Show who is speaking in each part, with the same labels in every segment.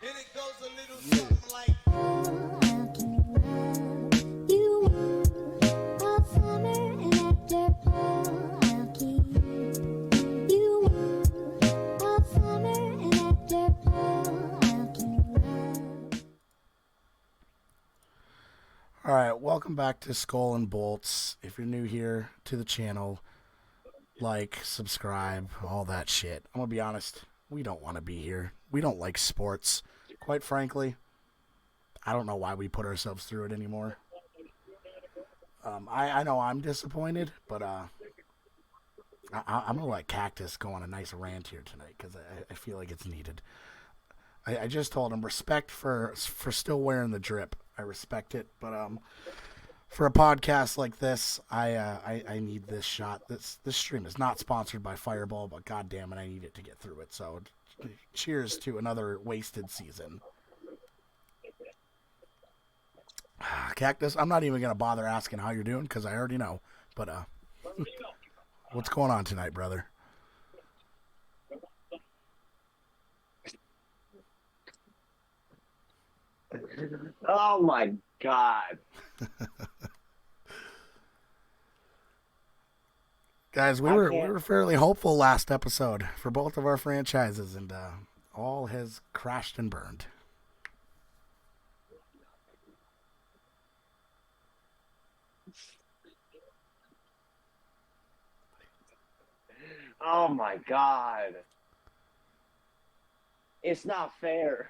Speaker 1: And it goes a little something like. How can you want all summer and after I'll keep you want all summer and after I'll keep.
Speaker 2: All right, welcome back to Skull and Bolts. If you're new here to the channel, like, subscribe, all that shit. I'm gonna be honest, we don't want to be here. We don't like sports. Quite frankly, I don't know why we put ourselves through it anymore. I know I'm disappointed, but I'm gonna let Cactus go on a nice rant here tonight because I feel like it's needed. I just told him respect for still wearing the drip. I respect it, but for a podcast like this, I need this shot. This stream is not sponsored by Fireball, but goddamn it, I need it to get through it. So, cheers to another wasted season. Cactus, I'm not even gonna bother asking how you're doing because I already know. But what's going on tonight, brother?
Speaker 3: Oh my God.
Speaker 2: Guys, we were fairly hopeful last episode for both of our franchises, and all has crashed and burned.
Speaker 3: Oh my God. It's not fair.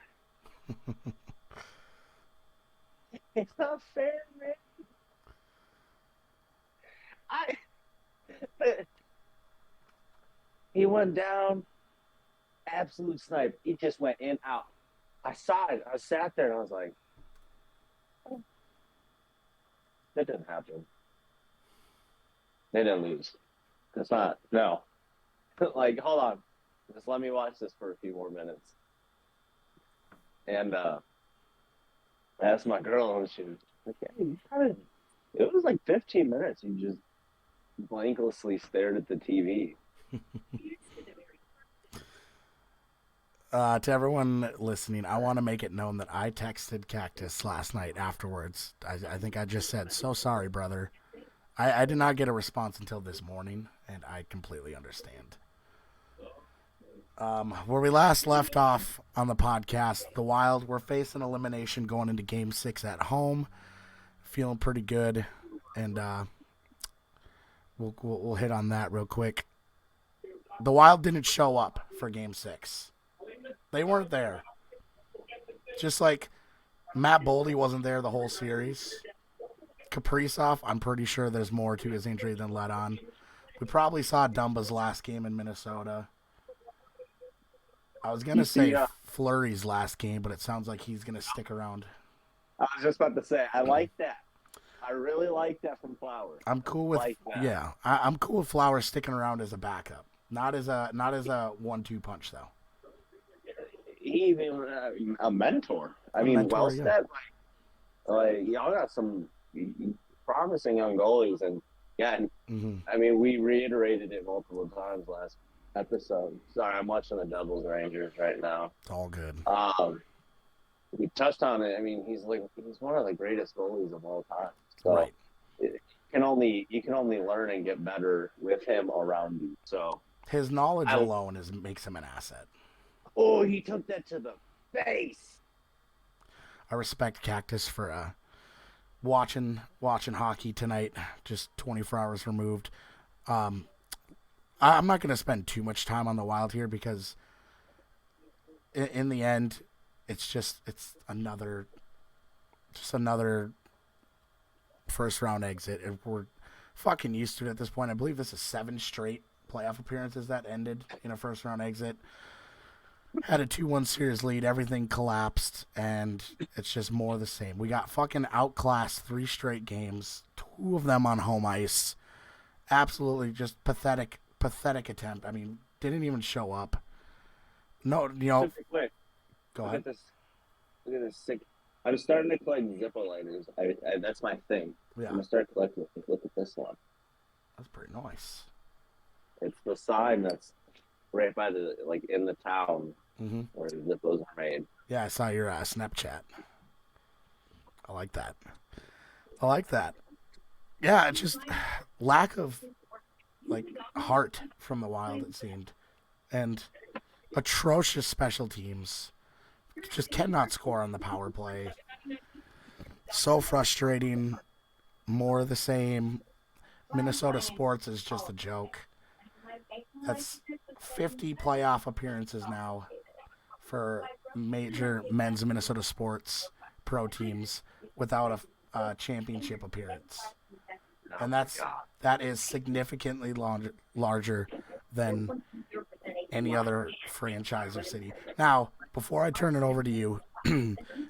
Speaker 3: It's not fair, man. He went down, absolute snipe. He just went in, out. I saw it. I sat there and I was like, oh, that didn't happen. They didn't lose. It's not. No. Like, hold on. Just let me watch this for a few more minutes. And I asked my girl, and she was like, hey, it was like 15 minutes. You just blanklessly stared at the TV.
Speaker 2: To everyone listening, I want to make it known that I texted Cactus last night afterwards. I think I just said, so sorry, brother. I did not get a response until this morning, and I completely understand. Where we last left off on the podcast, the Wild were facing elimination going into Game 6 at home. Feeling pretty good, and we'll hit on that real quick. The Wild didn't show up for Game 6. They weren't there. Just like Matt Boldy wasn't there the whole series. Kaprizov, I'm pretty sure there's more to his injury than let on. We probably saw Dumba's last game in Minnesota. I was going to say Fleury's last game, but it sounds like he's going to stick around.
Speaker 3: I was just about to say, I like that. I really like that from Flowers.
Speaker 2: I'm cool with I'm cool with Flowers sticking around as a backup, not as a 1-2 punch though.
Speaker 3: Even a mentor. I mean, Wellstead, like y'all got some promising young goalies, and I mean, we reiterated it multiple times last episode. Sorry, I'm watching the Devils Rangers right now.
Speaker 2: It's all good.
Speaker 3: We touched on it. I mean, he's one of the greatest goalies of all time. So
Speaker 2: right.
Speaker 3: You can only learn and get better with him around you. So
Speaker 2: his knowledge alone makes him an asset.
Speaker 3: Oh, he took that to the face.
Speaker 2: I respect Cactus for watching hockey tonight, just 24 hours removed. I'm not going to spend too much time on the Wild here because in the end, it's another first round exit. We're fucking used to it at this point. I believe this is 7 straight playoff appearances that ended in a first round exit. Had a 2-1 series lead, everything collapsed, and it's just more of the same. We got fucking outclassed 3 straight games, 2 of them on home ice. Absolutely just pathetic attempt. I mean, didn't even show up. No,
Speaker 3: Quick.
Speaker 2: Go ahead.
Speaker 3: Look at this sick. I'm starting to collect Zippo lighters. That's my thing.
Speaker 2: Yeah.
Speaker 3: I'm going to start collecting. Look at this one.
Speaker 2: That's pretty nice.
Speaker 3: It's the sign that's right by in the town.
Speaker 2: Mm-hmm.
Speaker 3: where those are made.
Speaker 2: Yeah, I saw your Snapchat. I like that. I like that. Yeah, it's just lack of like heart from the Wild, it seemed, and atrocious special teams. Just cannot score on the power play. So frustrating. More of the same. Minnesota sports is just a joke. That's 50 playoff appearances now for major men's Minnesota sports pro teams without a championship appearance,
Speaker 3: Oh
Speaker 2: and
Speaker 3: my God.
Speaker 2: that is significantly larger than any other franchise or city. Now, before I turn it over to you,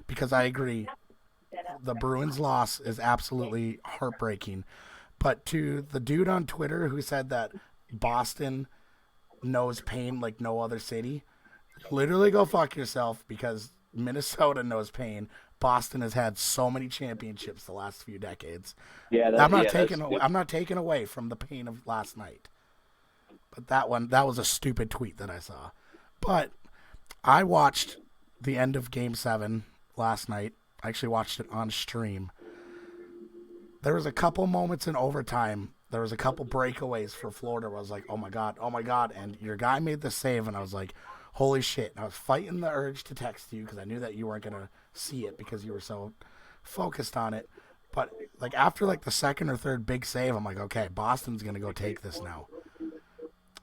Speaker 2: because I agree, the Bruins loss is absolutely heartbreaking. But to the dude on Twitter who said that Boston knows pain like no other city, literally go fuck yourself because Minnesota knows pain. Boston has had so many championships the last few decades.
Speaker 3: Yeah,
Speaker 2: I'm not taking away from the pain of last night. But that was a stupid tweet that I saw. But I watched the end of Game 7 last night. I actually watched it on stream. There was a couple moments in overtime. There was a couple breakaways for Florida where I was like, oh my God. And your guy made the save, and I was like, holy shit. And I was fighting the urge to text you because I knew that you weren't going to see it because you were so focused on it. But like after like the second or third big save, I'm like, okay, Boston's going to go take this now.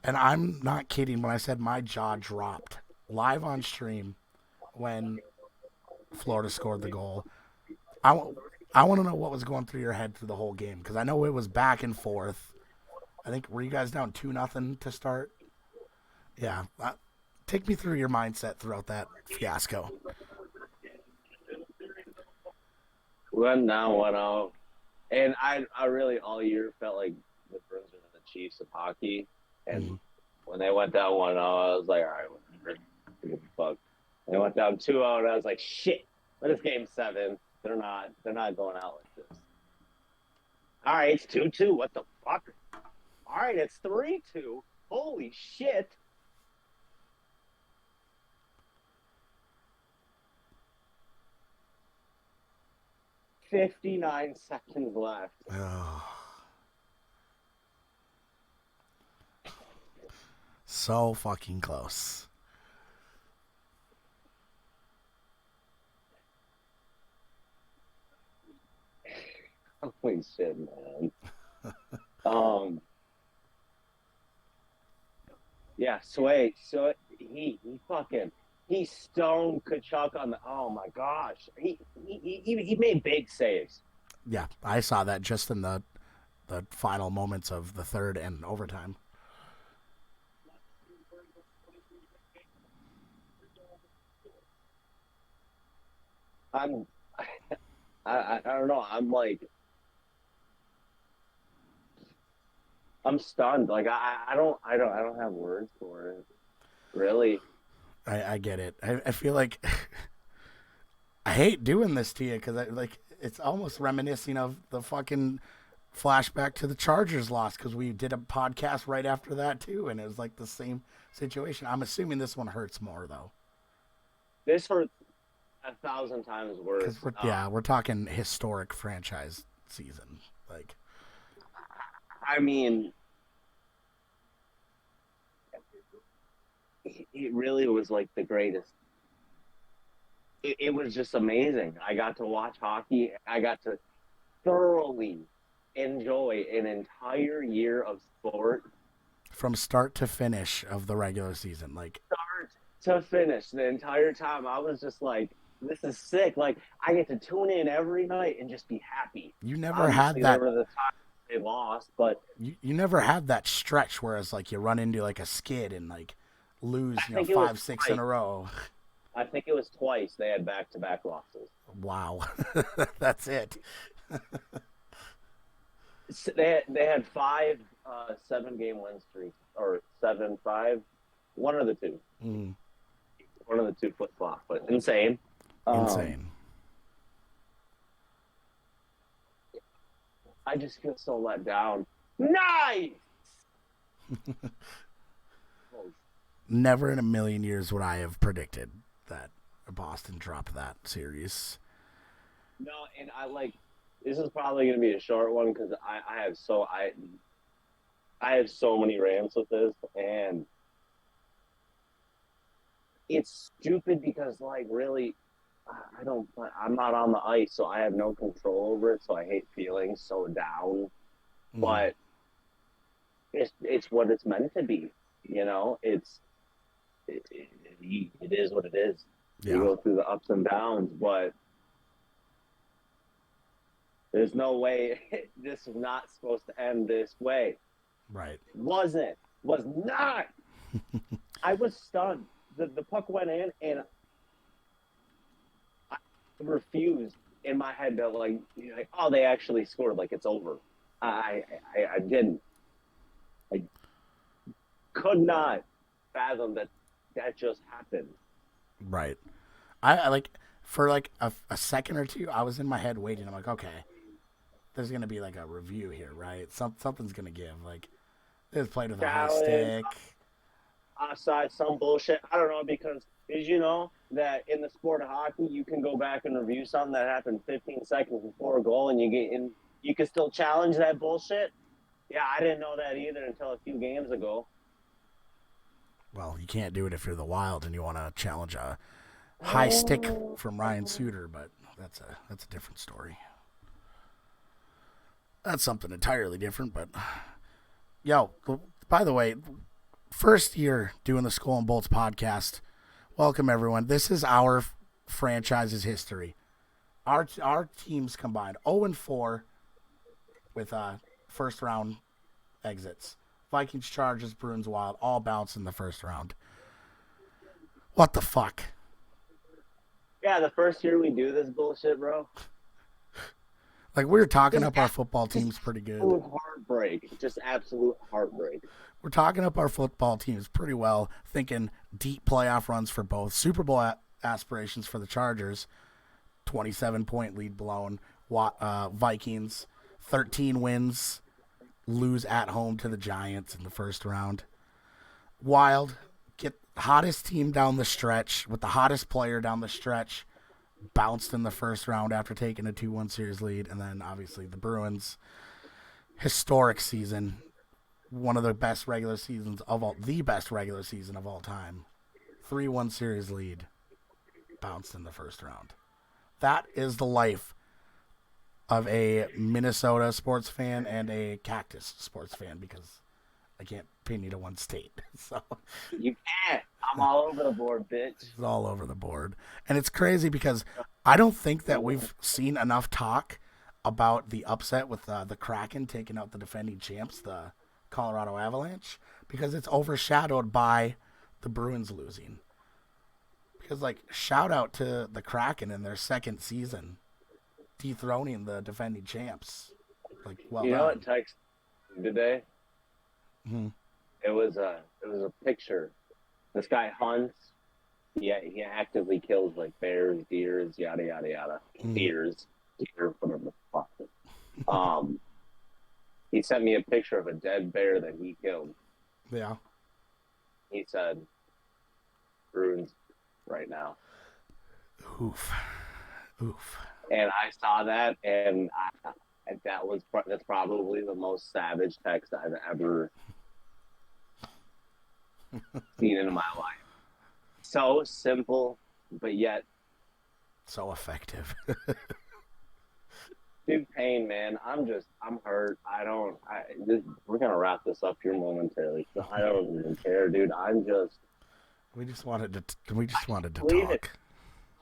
Speaker 2: And I'm not kidding when I said my jaw dropped live on stream when Florida scored the goal. I want to know what was going through your head through the whole game because I know it was back and forth. I think, were you guys down 2-0 to start? Yeah. Take me through your mindset throughout that fiasco.
Speaker 3: We went down 1-0, and I really all year felt like the Bruins were the Chiefs of hockey. And when they went down 1-0, I was like, all right, whatever. Give a fuck. They went down 2-0, and I was like, shit. But it's Game 7. They're not going out like this. All right, it's 2-2. What the fuck? All right, it's 3-2. Holy shit. $59 seconds left.
Speaker 2: So fucking close.
Speaker 3: Holy shit, man. Yeah, Sway. So he stoned Kachuk on the. Oh my gosh, he made big saves.
Speaker 2: Yeah, I saw that just in the final moments of the third and overtime.
Speaker 3: I don't know. I'm stunned. Like I don't have words for it. Really.
Speaker 2: I get it. I feel like I hate doing this to you because it's almost reminiscing of the fucking flashback to the Chargers loss because we did a podcast right after that too, and it was like the same situation. I'm assuming this one hurts more though.
Speaker 3: This hurts 1,000 times worse.
Speaker 2: We're talking historic franchise season. Like,
Speaker 3: I mean, it really was like the greatest. It was just amazing. I got to watch hockey. I got to thoroughly enjoy an entire year of sport.
Speaker 2: From start to finish of the regular season. Like,
Speaker 3: start to finish, the entire time, I was just like, this is sick. Like, I get to tune in every night and just be happy.
Speaker 2: You never had that.
Speaker 3: There were the times they lost, but
Speaker 2: you never had that stretch where it's like you run into like a skid and like lose 5-6 in a row.
Speaker 3: I think it was twice they had back-to-back losses.
Speaker 2: Wow. That's it.
Speaker 3: They had 5 7-game win streaks, or 7-5, one of the two. One of the two flip-flop, but insane.
Speaker 2: Insane.
Speaker 3: I just feel so let down. Nice!
Speaker 2: Never in a million years would I have predicted that Boston dropped that series.
Speaker 3: No, and this is probably going to be a short one because I have so many rants with this, and it's stupid because really, I'm not on the ice, so I have no control over it. So I hate feeling so down, but it's what it's meant to be. It is what it is.
Speaker 2: Yeah.
Speaker 3: You go through the ups and downs, but there's no way this is not supposed to end this way.
Speaker 2: Right.
Speaker 3: Was not. I was stunned. The puck went in, and I refused in my head to oh, they actually scored, it's over. I didn't. I could not fathom that just happened.
Speaker 2: Right. I for a second or two, I was in my head waiting. I'm like, okay, there's gonna be a review here, right? Something's gonna give. This played with a high stick.
Speaker 3: Offside, some bullshit. I don't know, because did you know that in the sport of hockey, you can go back and review something that happened 15 seconds before a goal, and you can still challenge that bullshit? Yeah, I didn't know that either until a few games ago.
Speaker 2: Well, you can't do it if you're the Wild and you want to challenge a high stick from Ryan Suter, but that's a different story. That's something entirely different, but yo, by the way, first year doing the SkolNBolts podcast. Welcome everyone. This is our franchise's history. Our teams combined 0-4 with first round exits. Vikings, Chargers, Bruins, Wild, all bounced in the first round. What the fuck?
Speaker 3: Yeah, the first year we do this bullshit, bro.
Speaker 2: We were talking up our football teams pretty good.
Speaker 3: Heartbreak. Just absolute heartbreak.
Speaker 2: We're talking up our football teams pretty well, thinking deep playoff runs for both. Super Bowl aspirations for the Chargers. 27-point lead blown. Vikings, 13 wins. Lose at home to the Giants in the first round. Wild, get hottest team down the stretch with the hottest player down the stretch. Bounced in the first round after taking a 2-1 series lead. And then obviously the Bruins. Historic season. One of the best regular seasons the best regular season of all time. 3-1 series lead. Bounced in the first round. That is the life of a Minnesota sports fan and a Cactus sports fan, because I can't pin you to one state. So
Speaker 3: you can't. I'm all over the board, bitch.
Speaker 2: It's all over the board. And it's crazy because I don't think that we've seen enough talk about the upset with the Kraken taking out the defending champs, the Colorado Avalanche, because it's overshadowed by the Bruins losing. Because, shout out to the Kraken in their second season, dethroning the defending champs. Well
Speaker 3: you know
Speaker 2: done.
Speaker 3: what text today?
Speaker 2: Mm-hmm.
Speaker 3: It was a picture. This guy hunts. Yeah, he actively kills bears, deers, yada yada yada. Deer, whatever the fuck. He sent me a picture of a dead bear that he killed.
Speaker 2: Yeah.
Speaker 3: He said, "Bruins right now."
Speaker 2: Oof.
Speaker 3: And I saw that, and that's probably the most savage text I've ever seen in my life. So simple, but yet
Speaker 2: so effective.
Speaker 3: big pain, man. I'm hurt. We're gonna wrap this up here momentarily. I don't even care, dude.
Speaker 2: We just wanted to
Speaker 3: Believe
Speaker 2: talk.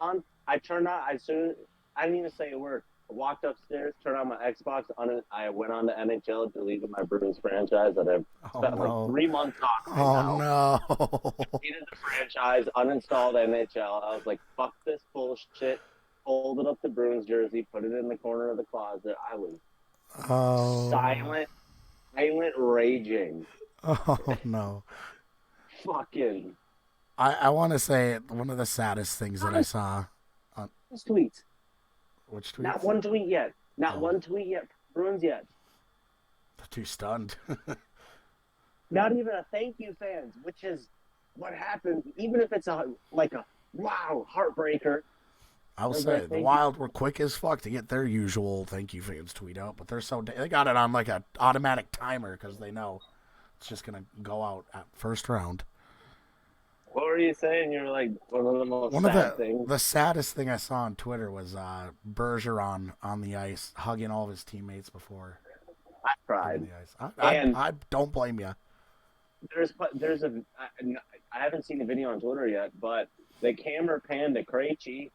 Speaker 3: It. I turned on. I didn't even say a word. I walked upstairs, turned on my Xbox. I went on to NHL, deleted my Bruins franchise that I've spent 3 months on.
Speaker 2: No!
Speaker 3: Deleted the franchise, uninstalled NHL. I was like, "Fuck this bullshit." Folded up the Bruins jersey, put it in the corner of the closet. I was silent raging.
Speaker 2: Oh no!
Speaker 3: Fucking.
Speaker 2: I want to say one of the saddest things that I saw.
Speaker 3: Tweets.
Speaker 2: Which tweets?
Speaker 3: Not one tweet yet. Not one tweet yet. Bruins yet.
Speaker 2: They're too stunned.
Speaker 3: Not even a thank you, fans, which is what happens, even if it's a wow heartbreaker.
Speaker 2: I'll
Speaker 3: They're
Speaker 2: say
Speaker 3: like,
Speaker 2: the Wild were quick as fuck to get their usual thank you fans tweet out, but they got it on like a automatic timer because they know it's just gonna go out at first round.
Speaker 3: What were you saying? You were like one of the most
Speaker 2: One of
Speaker 3: sad things.
Speaker 2: the saddest thing I saw on Twitter was Bergeron on the ice hugging all of his teammates before
Speaker 3: I
Speaker 2: leaving
Speaker 3: cried.
Speaker 2: the ice.
Speaker 3: And
Speaker 2: I don't blame you.
Speaker 3: there's I haven't seen the video on Twitter yet, but the camera panned to Krejci.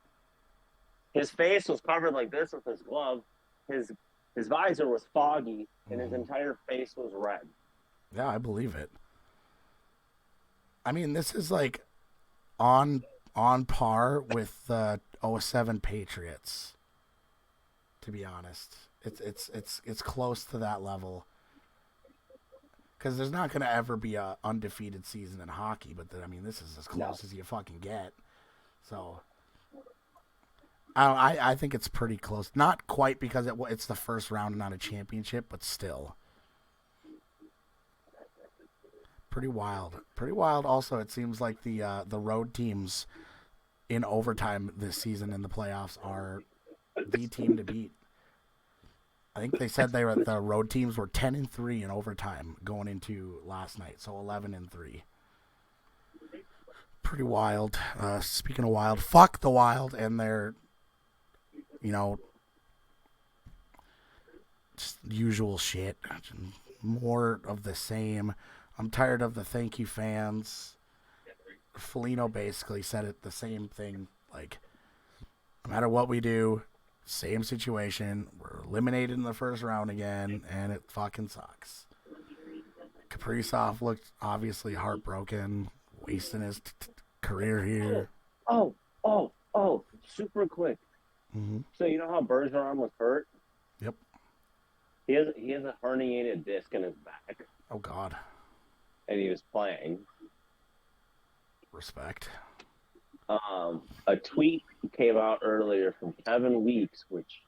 Speaker 3: His face was covered like this with his glove. His visor was foggy, and his entire face was red.
Speaker 2: Yeah, I believe it. I mean, this is like on par with the 07 Patriots. To be honest, it's close to that level. Because there's not going to ever be a undefeated season in hockey, but this is as close as you fucking get. So I think it's pretty close. Not quite because it's the first round and not a championship, but still. Pretty wild. Pretty wild also, it seems like the road teams in overtime this season in the playoffs are the team to beat. I think they said the road teams were 10-3 in overtime going into last night, so 11-3. Pretty wild. Speaking of wild, fuck the Wild and their, just usual shit. More of the same. I'm tired of the thank you fans. Foligno basically said it the same thing. Like, no matter what we do, same situation. We're eliminated in the first round again, and it fucking sucks. Kaprizov looked obviously heartbroken, wasting his career here.
Speaker 3: Oh, super quick.
Speaker 2: Mm-hmm.
Speaker 3: So you know how Bergeron was hurt?
Speaker 2: Yep.
Speaker 3: He has a herniated disc in his back,
Speaker 2: Oh, God.
Speaker 3: and he was playing.
Speaker 2: Respect.
Speaker 3: A tweet came out earlier from Kevin Weeks, which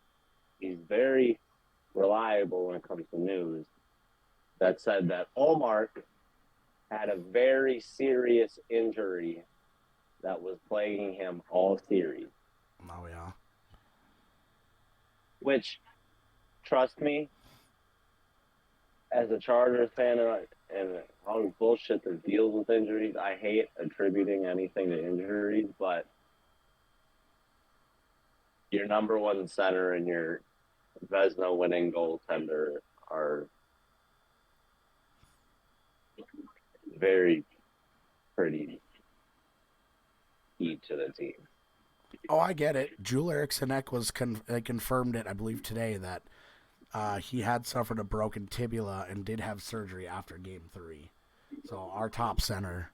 Speaker 3: is very reliable when it comes to news, that said that Olmark had a very serious injury that was plaguing him all series.
Speaker 2: Oh, yeah.
Speaker 3: Which, trust me, as a Chargers fan and all the bullshit that deals with injuries, I hate attributing anything to injuries, but your number one center and your Vezina winning goaltender are very pretty key to the team.
Speaker 2: Oh, I get it. Joel Eriksson Ek was confirmed it, I believe, today that he had suffered a broken tibia and did have surgery after Game 3. So our top center,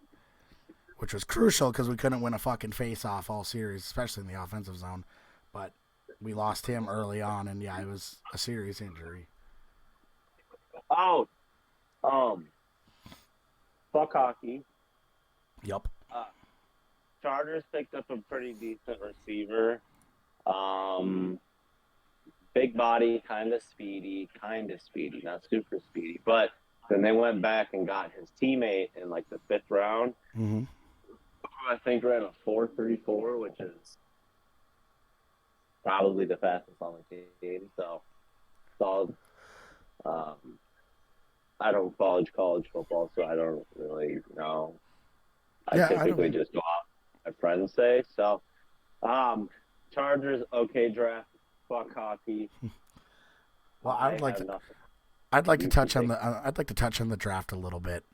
Speaker 2: which was crucial because we couldn't win a fucking face-off all series, especially in the offensive zone. But we lost him early on, and yeah, it was a serious injury.
Speaker 3: Oh, fuck hockey.
Speaker 2: Yep.
Speaker 3: Chargers picked up a pretty decent receiver. Big body, kind of speedy, not super speedy. But then they went back and got his teammate in like the 5th round.
Speaker 2: Mm-hmm.
Speaker 3: I think ran a 4.34, which is probably the fastest on the team. So, solid. I don't follow college football, so I don't really know. I typically just go out my friends say. So, Chargers, okay draft, fuck hockey.
Speaker 2: Well, I'd like to touch on the draft a little bit.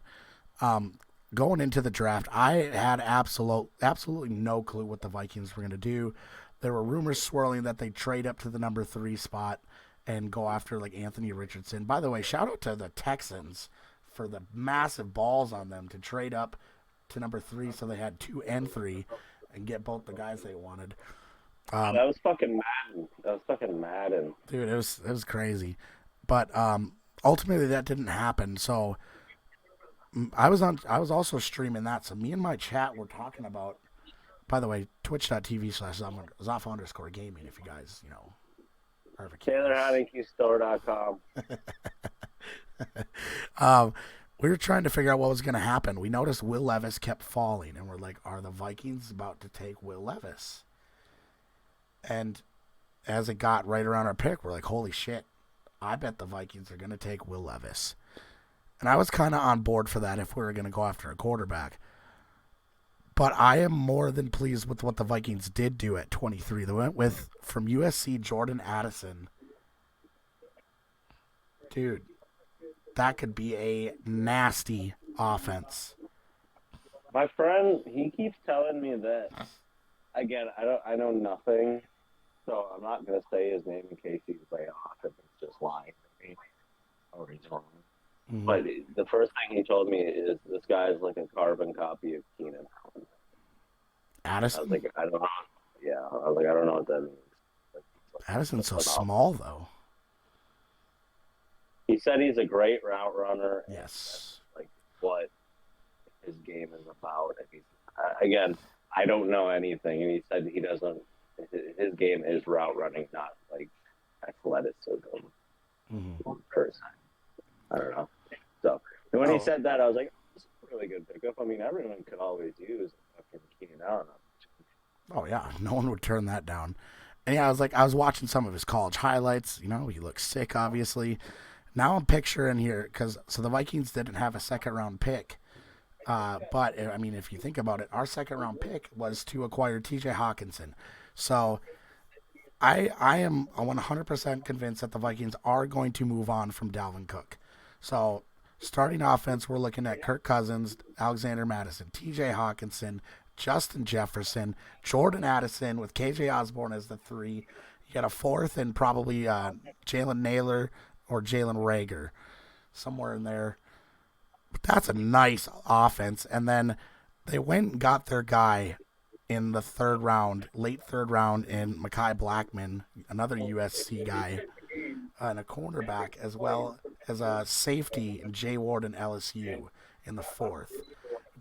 Speaker 2: Going into the draft, I had absolutely no clue what the Vikings were going to do. There were rumors swirling that they trade up to the number 3 spot and go after like Anthony Richardson. By the way, shout out to the Texans for the massive balls on them to trade up to number 3, so they had 2 and 3 and get both the guys they wanted.
Speaker 3: That was fucking Madden.
Speaker 2: Dude, it was crazy. But ultimately that didn't happen. So I was also streaming that. So me and my chat were talking about, by the way, twitch.tv/Zoff_gaming if you guys,
Speaker 3: TaylorHoddingQStore.com.
Speaker 2: we were trying to figure out what was going to happen. We noticed Will Levis kept falling, and we're like, are the Vikings about to take Will Levis? And as it got right around our pick, we're like, holy shit, I bet the Vikings are going to take Will Levis. And I was kind of on board for that if we were going to go after a quarterback. But I am more than pleased with what the Vikings did do at 23. They went with, from USC, Jordan Addison. Dude, that could be a nasty offense.
Speaker 3: My friend, he keeps telling me that. Again, I know nothing, so I'm not gonna say his name in case he's like off and he's just lying to me or he's wrong.
Speaker 2: Mm-hmm.
Speaker 3: But the first thing he told me is this guy's like a carbon copy of Keenan Allen.
Speaker 2: Addison?
Speaker 3: I was like, I don't know. Yeah, I was like, I don't know what that means.
Speaker 2: Addison's so small, though.
Speaker 3: He said he's a great route runner.
Speaker 2: Yes.
Speaker 3: And that's, like, what his game is about. And he's, again, I don't know anything. And he said he doesn't. His game is route running, not like athleticism.
Speaker 2: Mm-hmm.
Speaker 3: Per se. I don't know. So when he said that, I was like, "It's a really good pickup." I mean, everyone could always use fucking Keenan Allen.
Speaker 2: Oh yeah, no one would turn that down. And yeah, I was watching some of his college highlights. You know, he looks sick, obviously. Now I'm picturing here so the Vikings didn't have a second round pick. But I mean, if you think about it, our second round pick was to acquire T.J. Hawkinson. So I am 100% convinced that the Vikings are going to move on from Dalvin Cook. So starting offense, we're looking at Kirk Cousins, Alexander Madison, T.J. Hawkinson, Justin Jefferson, Jordan Addison with K.J. Osborne as the 3. You got a 4th and probably Jalen Naylor or Jalen Rager, somewhere in there. But that's a nice offense. And then they went and got their guy in the 3rd round, late 3rd round, in Mekhi Blackman, another USC guy, and a cornerback, as well as a safety in Jay Ward and LSU in the 4th.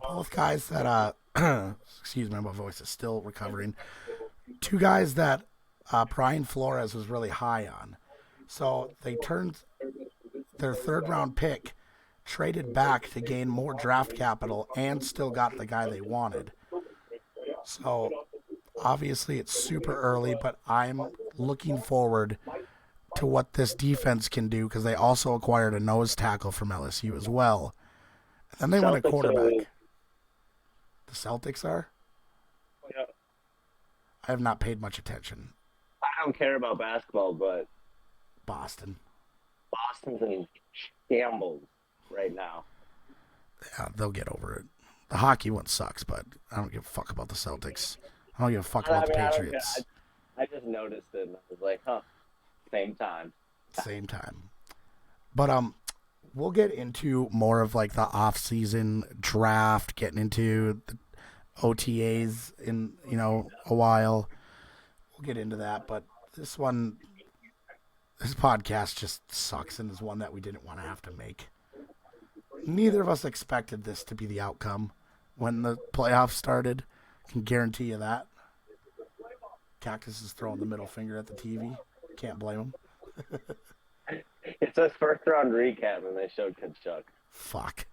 Speaker 2: Both guys that, excuse me, my voice is still recovering. 2 guys that Brian Flores was really high on. So they turned their 3rd round pick, traded back to gain more draft capital, and still got the guy they wanted. So obviously it's super early, but I'm looking forward to what this defense can do because they also acquired a nose tackle from LSU as well. And then they went a quarterback. The Celtics are?
Speaker 3: Yeah.
Speaker 2: I have not paid much attention.
Speaker 3: I don't care about basketball, but
Speaker 2: Boston's
Speaker 3: in shambles right now.
Speaker 2: Yeah, they'll get over it. The hockey one sucks, but I don't give a fuck about the Celtics. I don't give a fuck about the Patriots.
Speaker 3: I just noticed it, and I was like, huh, same time.
Speaker 2: Same time. But we'll get into more of like the off-season draft, getting into the OTAs in, a while. We'll get into that, but this podcast just sucks and is one that we didn't want to have to make. Neither of us expected this to be the outcome when the playoffs started. Can guarantee you that. Cactus is throwing the middle finger at the TV. Can't blame him.
Speaker 3: It says 1st round recap, and they showed Kachuk.
Speaker 2: Fuck.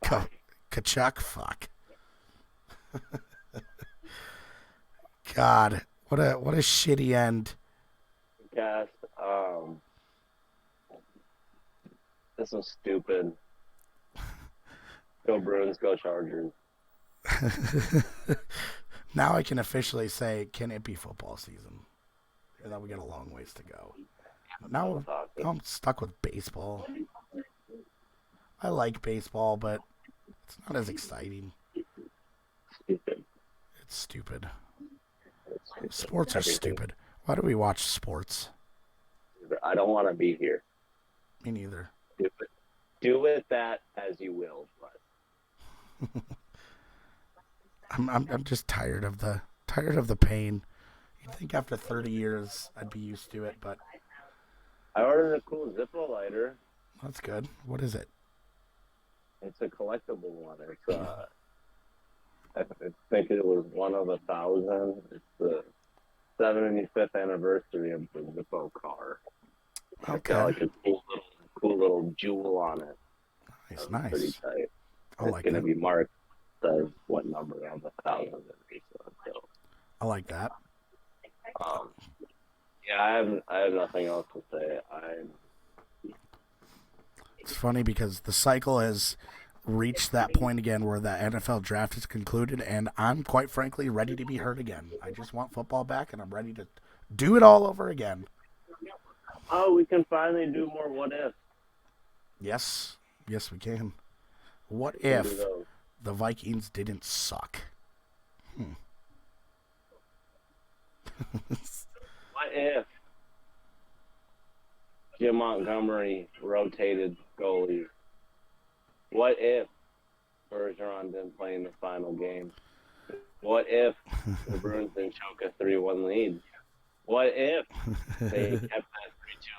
Speaker 2: Kachuk? Fuck. God, what a shitty end.
Speaker 3: Cast. This was stupid. Go Bruins, go Chargers.
Speaker 2: Now I can officially say, can it be football season? And then we got a long ways to go. Now I'm stuck with baseball. I like baseball, but it's not as exciting.
Speaker 3: Stupid.
Speaker 2: It's stupid. Sports are stupid. Why do we watch sports?
Speaker 3: I don't want to be here.
Speaker 2: Me neither.
Speaker 3: Do it that as you will, but
Speaker 2: I'm just tired of the pain. You'd think after 30 years I'd be used to it, but
Speaker 3: I ordered a cool Zippo lighter.
Speaker 2: that's good. What is it?
Speaker 3: It's a collectible one. It's I think it was one of 1,000. It's the 75th anniversary of the Zippo car.
Speaker 2: Okay.
Speaker 3: It's got like a cool little jewel on it.
Speaker 2: Nice,
Speaker 3: That was pretty
Speaker 2: nice.
Speaker 3: tight.
Speaker 2: I
Speaker 3: It's
Speaker 2: like
Speaker 3: going to
Speaker 2: that.
Speaker 3: be marked as what number on the 1,000. So,
Speaker 2: I like that.
Speaker 3: yeah, I have nothing else to say.
Speaker 2: It's funny because the cycle has reached that point again where the NFL draft is concluded, and I'm quite frankly ready to be hurt again. I just want football back, and I'm ready to do it all over again.
Speaker 3: Oh, we can finally do more what if.
Speaker 2: Yes, yes, we can. What
Speaker 3: We can do
Speaker 2: if
Speaker 3: those.
Speaker 2: the Vikings didn't suck?
Speaker 3: What if Jim Montgomery rotated goalies? What if Bergeron didn't play in the final game? What if the Bruins didn't choke a 3-1 lead? What if they kept that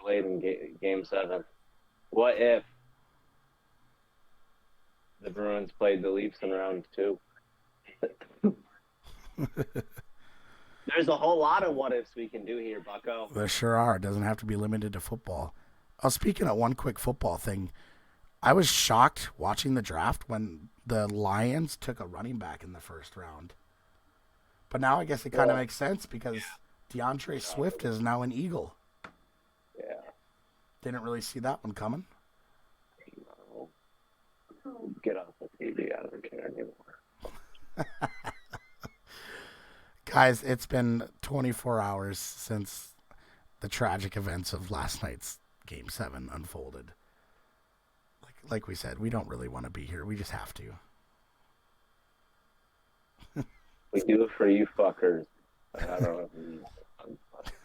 Speaker 3: 3-2 late in Game 7? What if the Bruins played the Leafs in round 2? There's a whole lot of what ifs we can do here, bucko.
Speaker 2: There sure are. It doesn't have to be limited to football. Speaking of one quick football thing, I was shocked watching the draft when the Lions took a running back in the first round. But now I guess it kind of makes sense because DeAndre Swift is now an Eagle.
Speaker 3: Yeah.
Speaker 2: Didn't really see that one coming.
Speaker 3: No. Get off the TV. I don't care anymore.
Speaker 2: Guys, it's been 24 hours since the tragic events of last night's Game 7 unfolded. Like we said, we don't really want to be here. We just have to.
Speaker 3: We do it for you fuckers. I don't know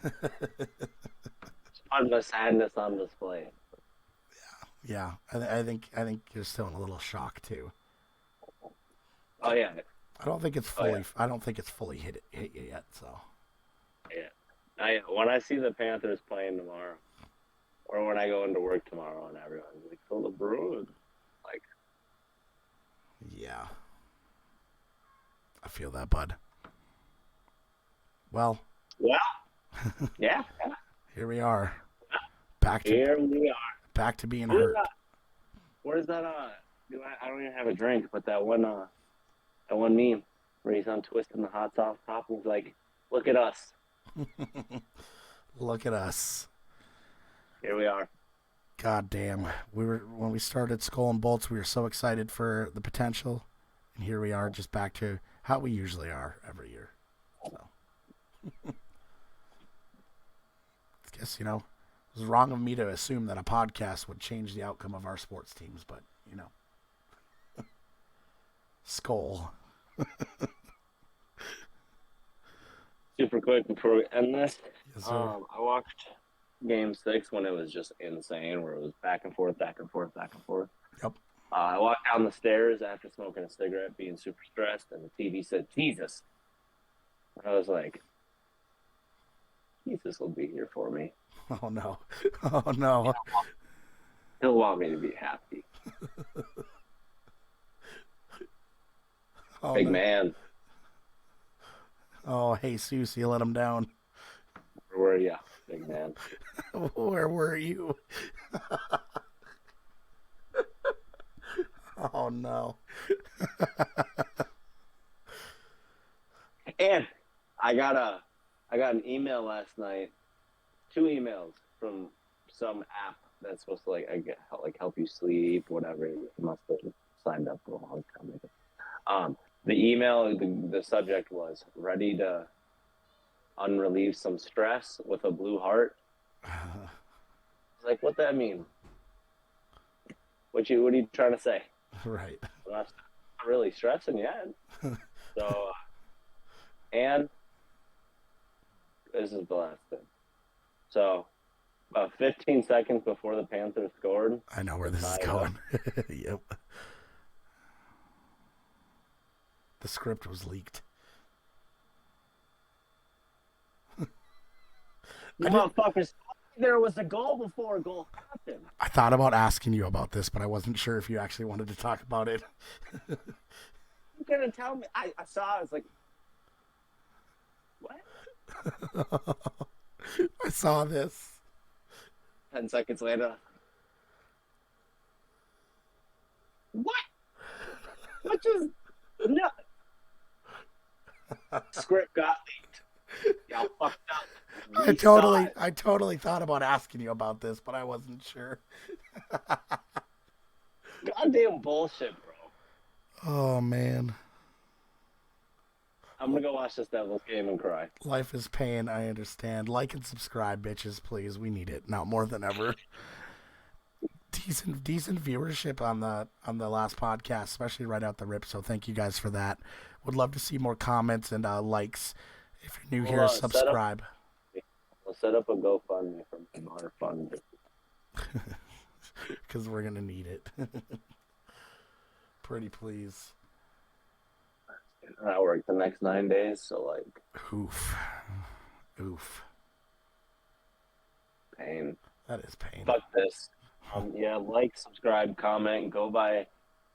Speaker 3: if it's fun, the sadness on display.
Speaker 2: Yeah, I think you're still in a little shock too.
Speaker 3: Oh yeah,
Speaker 2: I don't think it's fully hit you yet. So
Speaker 3: yeah. When I see the Panthers playing tomorrow, or when I go into work tomorrow, and everyone's like, "Oh, the Bruins," like,
Speaker 2: yeah, I feel that, bud. Well,
Speaker 3: yeah.
Speaker 2: here we are, back to
Speaker 3: Here we are.
Speaker 2: back to being hurt.
Speaker 3: Where's that? I don't even have a drink, but that one meme where he's untwisting the hot sauce top and he's like, "Look at us."
Speaker 2: Look at us.
Speaker 3: Here we are.
Speaker 2: God damn. When we started Skull and Bolts, we were so excited for the potential. And here we are, just back to how we usually are every year. So I guess, it was wrong of me to assume that a podcast would change the outcome of our sports teams, but Skull.
Speaker 3: Super quick before we end this.
Speaker 2: Yes, sir.
Speaker 3: I watched Game 6 when it was just insane, where it was back and forth, back and forth, back and forth.
Speaker 2: Yep.
Speaker 3: I walked down the stairs after smoking a cigarette, being super stressed, and the TV said, "Jesus." And I was like, Jesus will be here for me.
Speaker 2: Oh, no. Oh, no.
Speaker 3: He'll want me to be happy.
Speaker 2: Oh,
Speaker 3: Big
Speaker 2: no.
Speaker 3: man,
Speaker 2: Oh, hey, Jesus, you let him down.
Speaker 3: where were ya, big man?
Speaker 2: Where were you? Oh, no.
Speaker 3: And I got an email last night, 2 emails from some app that's supposed to help you sleep, whatever. You must have signed up for a long time ago. The email, the subject was ready to unrelieve some stress with a blue heart. I was like, what that mean? What are you trying to say?
Speaker 2: Right.
Speaker 3: I'm not really stressing yet. So, and this is the last thing. So, about 15 seconds before the Panthers scored.
Speaker 2: I know where this is going. Yep. The script was leaked.
Speaker 3: Motherfuckers, there was a goal before a goal happened.
Speaker 2: I thought about asking you about this, but I wasn't sure if you actually wanted to talk about it.
Speaker 3: You're going to tell me. I saw, I was like, what?
Speaker 2: I saw this.
Speaker 3: 10 seconds later. What? What just no? Script got leaked. Y'all fucked up. We saw it.
Speaker 2: I totally thought about asking you about this, but I wasn't sure.
Speaker 3: Goddamn bullshit, bro.
Speaker 2: Oh man,
Speaker 3: I'm gonna go watch this Devils game and cry.
Speaker 2: life is pain. I understand. Like and subscribe, bitches, please. We need it now more than ever. Decent viewership on the last podcast, especially right out the rip. So thank you guys for that. Would love to see more comments and likes. If you're new here, subscribe.
Speaker 3: We'll set up a GoFundMe for our fund.
Speaker 2: Because we're gonna need it. Pretty please.
Speaker 3: I work the next 9 days, so like,
Speaker 2: Oof.
Speaker 3: pain.
Speaker 2: That is pain.
Speaker 3: Fuck this. Yeah, like, subscribe, comment, go buy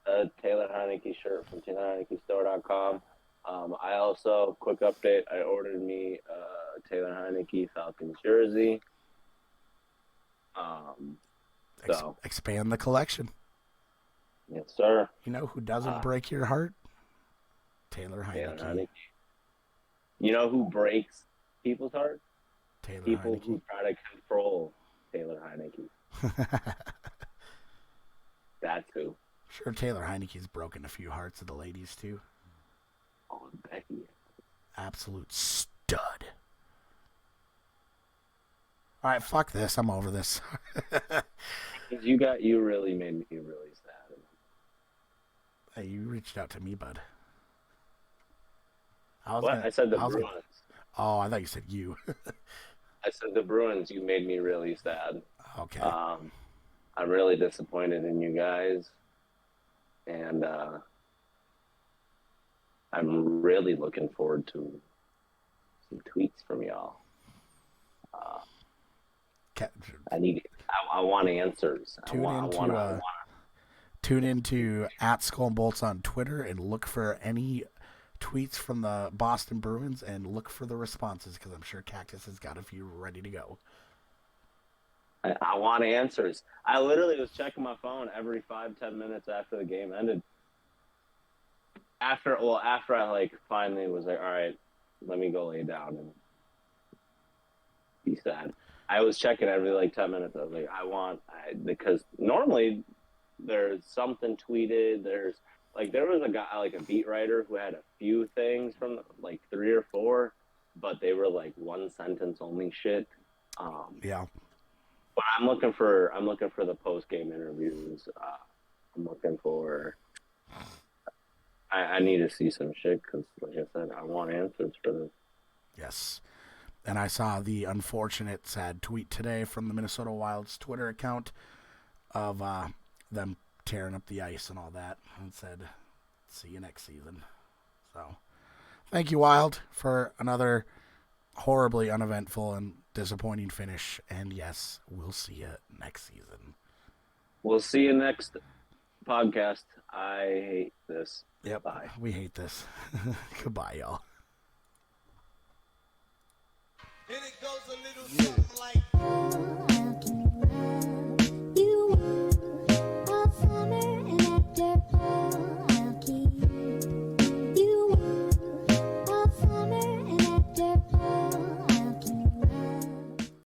Speaker 3: a Taylor Heineke shirt from TaylorHeinekeStore.com. I also, quick update, I ordered me a Taylor Heineke Falcons jersey. So
Speaker 2: Expand the collection.
Speaker 3: yes, sir.
Speaker 2: You know who doesn't break your heart? Taylor Heineke.
Speaker 3: You know who breaks people's heart?
Speaker 2: Taylor
Speaker 3: People
Speaker 2: Heineke.
Speaker 3: who try to control Taylor Heineke. That's who.
Speaker 2: Sure, Taylor Heineke's broken a few hearts of the ladies too.
Speaker 3: Oh, Becky.
Speaker 2: Absolute stud. All right, fuck this. I'm over this.
Speaker 3: You really made me really sad.
Speaker 2: Hey, you reached out to me, bud.
Speaker 3: I said the Bruins.
Speaker 2: Oh, I thought you said you.
Speaker 3: I said the Bruins. You made me really sad.
Speaker 2: Okay.
Speaker 3: I'm really disappointed in you guys, and I'm really looking forward to some tweets from y'all. I want answers.
Speaker 2: Tune into at SkolNBolts on Twitter and look for any tweets from the Boston Bruins and look for the responses because I'm sure Cactus has got a few ready to go.
Speaker 3: I want answers. I literally was checking my phone every 5-10 minutes after the game ended. After I like finally was like, all right, let me go lay down and be sad. I was checking every like 10 minutes. I was like, because normally there's something tweeted. There was a guy, like a beat writer who had a few things from like 3 or 4, but they were like one sentence only shit.
Speaker 2: Yeah.
Speaker 3: But I'm looking for the post game interviews. I'm looking for. I need to see some shit because, like I said, I want answers for this.
Speaker 2: Yes. And I saw the unfortunate, sad tweet today from the Minnesota Wild's Twitter account of them tearing up the ice and all that, and said, "See you next season." So, thank you, Wild, for another horribly uneventful and disappointing finish. And yes, we'll see you next season.
Speaker 3: We'll see you next podcast. I hate this.
Speaker 2: Yep,
Speaker 3: Bye.
Speaker 2: We hate this. Goodbye, y'all.
Speaker 4: And it goes a little something like